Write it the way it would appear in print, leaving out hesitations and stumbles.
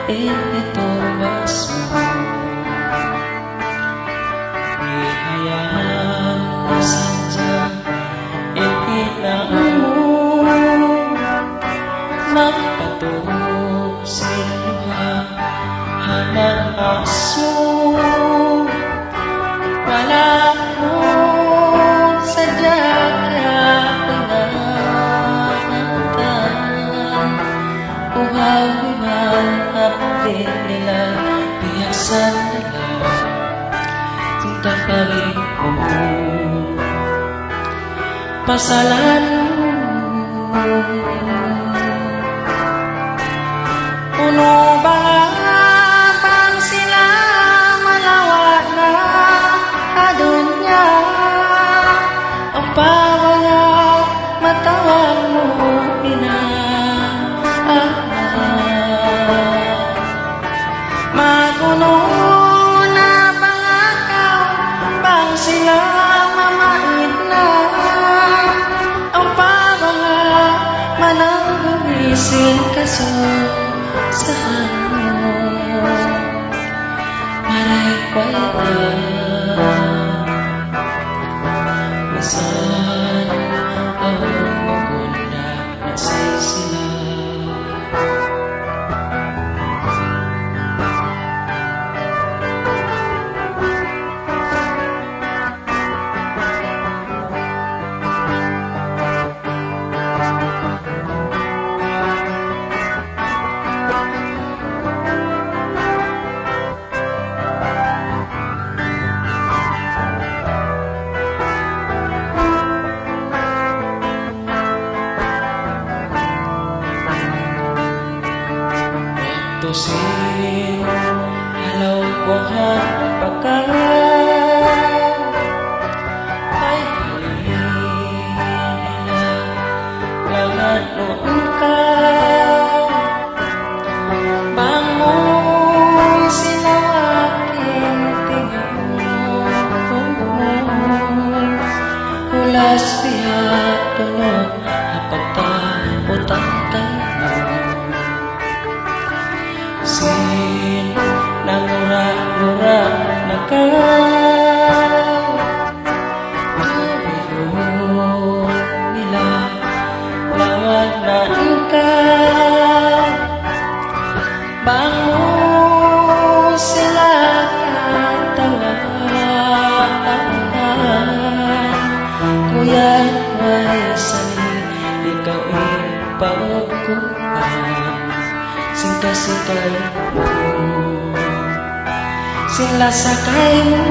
initurbas mo. Di hayaan na sadyang itinaan mo, magpatok siluha hanang aso. Wala akong sadya kaya pinagdaan. Uhaw-uhaw hapdi nila biyasan nila cinta kali mo pasalan puno ba bang sila malawat na kadunya o pawala matawag mo maguno na bangakaw bang sila mamait na o pawala manang gumisin kaso sa mo maray kwaya misan ang magunda nagsisila. Tusin halaw buhat pagka ay halina langat noon ka bangon sila aking tingin hulas pihak tunod napagtaputang tayo sin nangura-ngura nakaw kabiro nila lawag na ikaw bangon sila katawan kuya may sali ikaw ipagkuhan singka-singkay mo sila sakay mo